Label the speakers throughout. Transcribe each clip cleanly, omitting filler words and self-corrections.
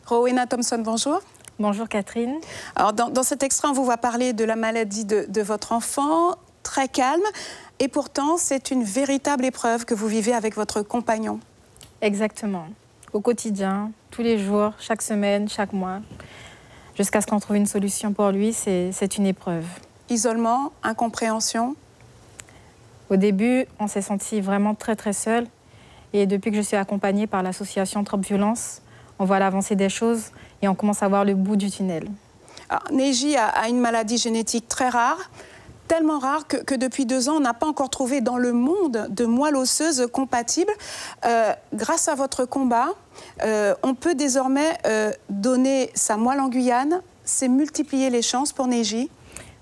Speaker 1: Rowena Thompson, bonjour.
Speaker 2: Bonjour Catherine.
Speaker 1: Alors dans cet extrait, on vous voit parler de la maladie de votre enfant, très calme, et pourtant c'est une véritable épreuve que vous vivez avec votre compagnon.
Speaker 2: Exactement, au quotidien, tous les jours, chaque semaine, chaque mois, jusqu'à ce qu'on trouve une solution pour lui, c'est une épreuve.
Speaker 1: Isolement, incompréhension?
Speaker 2: Au début, on s'est senti vraiment très seul, et depuis que je suis accompagnée par l'association Trop Violence, on voit l'avancée des choses et on commence à voir le bout du tunnel.
Speaker 1: Neji a une maladie génétique très rare, tellement rare que depuis 2 ans, on n'a pas encore trouvé dans le monde de moelle osseuse compatible. Grâce à votre combat, on peut désormais donner sa moelle en Guyane. C'est multiplier les chances pour Neji.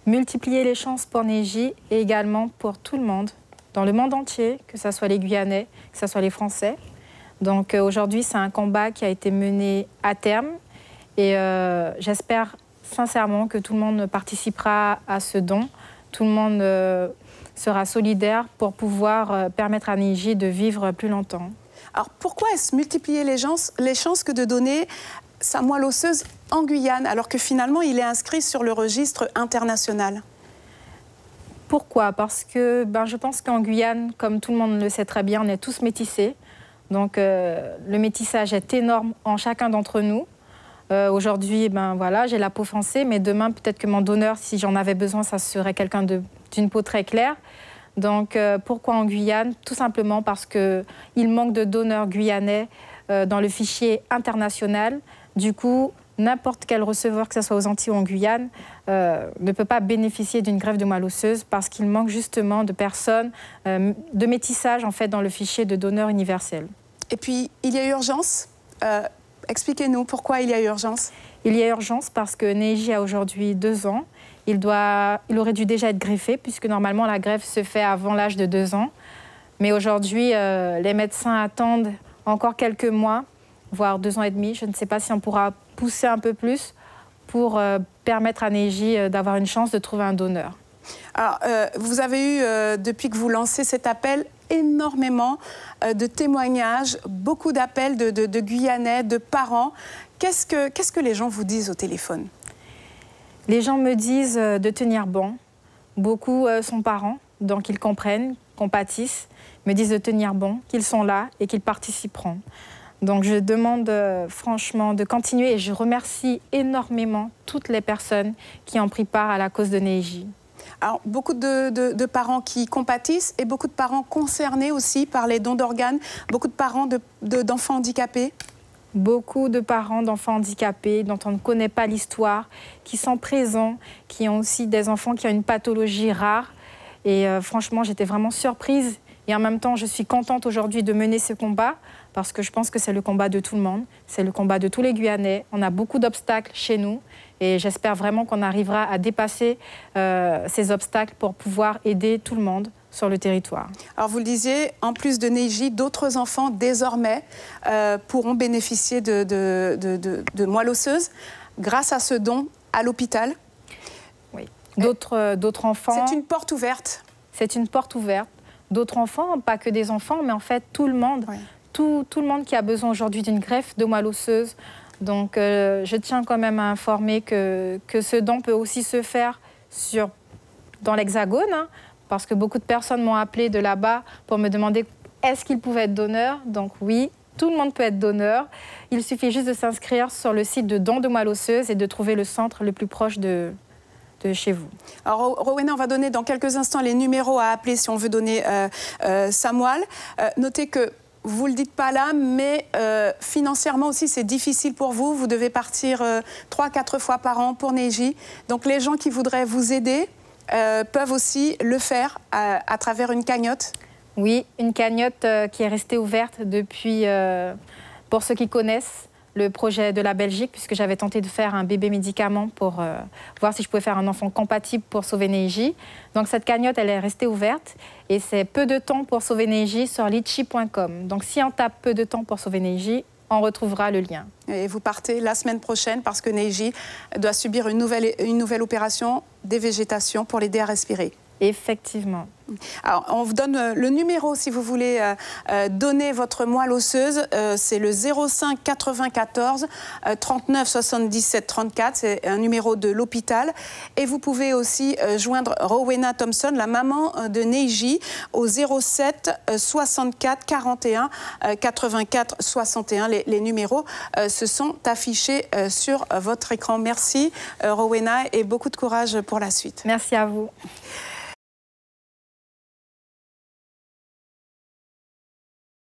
Speaker 2: Multiplier les chances pour Neji et également pour tout le monde, dans le monde entier, que ce soit les Guyanais, que ce soit les Français. Donc aujourd'hui, c'est un combat qui a été mené à terme et j'espère sincèrement que tout le monde participera à ce don. Tout le monde sera solidaire pour pouvoir permettre à Neji de vivre plus longtemps.
Speaker 1: Alors pourquoi est-ce multiplier les chances que de donner sa moelle osseuse en Guyane alors que finalement il est inscrit sur le registre international?
Speaker 2: Pourquoi? Parce que je pense qu'en Guyane, comme tout le monde le sait très bien, on est tous métissés. Donc le métissage est énorme en chacun d'entre nous. Aujourd'hui, voilà, j'ai la peau foncée, mais demain, peut-être que mon donneur, si j'en avais besoin, ça serait quelqu'un d'une peau très claire. Donc pourquoi en Guyane? Tout simplement parce qu'il manque de donneurs guyanais dans le fichier international. Du coup, n'importe quel receveur, que ce soit aux Antilles ou en Guyane, ne peut pas bénéficier d'une greffe de moelle osseuse parce qu'il manque justement de personnes, de métissage en fait dans le fichier de donneurs universels. Et
Speaker 1: puis, il y a urgence. Expliquez-nous pourquoi il y a urgence.
Speaker 2: Il y a urgence parce que Neji a aujourd'hui 2 ans. Il aurait dû déjà être greffé puisque normalement la greffe se fait avant l'âge de 2 ans. Mais aujourd'hui, les médecins attendent encore quelques mois, voire 2 ans et demi. Je ne sais pas si on pourra pousser un peu plus pour permettre à Neji d'avoir une chance de trouver un donneur.
Speaker 1: Alors, vous avez eu, depuis que vous lancez cet appel, énormément de témoignages, beaucoup d'appels de Guyanais, de parents. Qu'est-ce que les gens vous disent au téléphone?
Speaker 2: Les gens me disent de tenir bon. Beaucoup sont parents, donc ils comprennent, compatissent, me disent de tenir bon, qu'ils sont là et qu'ils participeront. Donc je demande franchement de continuer et je remercie énormément toutes les personnes qui ont pris part à la cause de Neji.
Speaker 1: Alors, beaucoup de parents qui compatissent et beaucoup de parents concernés aussi par les dons d'organes, beaucoup de parents d'enfants handicapés.
Speaker 2: Beaucoup de parents d'enfants handicapés dont on ne connaît pas l'histoire, qui sont présents, qui ont aussi des enfants qui ont une pathologie rare. Et franchement, j'étais vraiment surprise. Et en même temps, je suis contente aujourd'hui de mener ce combat parce que je pense que c'est le combat de tout le monde. C'est le combat de tous les Guyanais. On a beaucoup d'obstacles chez nous et j'espère vraiment qu'on arrivera à dépasser ces obstacles pour pouvoir aider tout le monde sur le territoire.
Speaker 1: Alors vous le disiez, en plus de Neji, d'autres enfants désormais pourront bénéficier de moelle osseuse grâce à ce don à l'hôpital.
Speaker 2: Oui, d'autres enfants...
Speaker 1: C'est une porte ouverte.
Speaker 2: C'est une porte ouverte. D'autres enfants, pas que des enfants, mais en fait tout le monde. Oui. Tout le monde qui a besoin aujourd'hui d'une greffe de moelle osseuse. Donc je tiens quand même à informer que ce don peut aussi se faire dans l'Hexagone, hein, parce que beaucoup de personnes m'ont appelé de là-bas pour me demander est-ce qu'ils pouvaient être donneurs. Donc oui, tout le monde peut être donneur. Il suffit juste de s'inscrire sur le site de don de moelle osseuse et de trouver le centre le plus proche de chez vous.
Speaker 1: Alors Rowena, on va donner dans quelques instants les numéros à appeler si on veut donner sa moelle. Notez que vous ne le dites pas là, mais financièrement aussi, c'est difficile pour vous. Vous devez partir 3-4 fois par an pour Neji. Donc les gens qui voudraient vous aider peuvent aussi le faire à travers une cagnotte.
Speaker 2: Oui, une cagnotte qui est restée ouverte depuis, pour ceux qui connaissent, le projet de la Belgique, puisque j'avais tenté de faire un bébé médicament pour voir si je pouvais faire un enfant compatible pour sauver Neji. Donc cette cagnotte, elle est restée ouverte et c'est peu de temps pour sauver Neji sur litchi.com. Donc si on tape peu de temps pour sauver Neji, on retrouvera le lien.
Speaker 1: Et vous partez la semaine prochaine parce que Neji doit subir une nouvelle opération, dévégétation, pour l'aider à respirer.
Speaker 2: Effectivement.
Speaker 1: Alors, on vous donne le numéro si vous voulez donner votre moelle osseuse. C'est le 05 94 39 77 34. C'est un numéro de l'hôpital. Et vous pouvez aussi joindre Rowena Thompson, la maman de Neji, au 07 64 41 84 61. Les numéros se sont affichés sur votre écran. Merci Rowena et beaucoup de courage pour la suite.
Speaker 2: Merci à vous.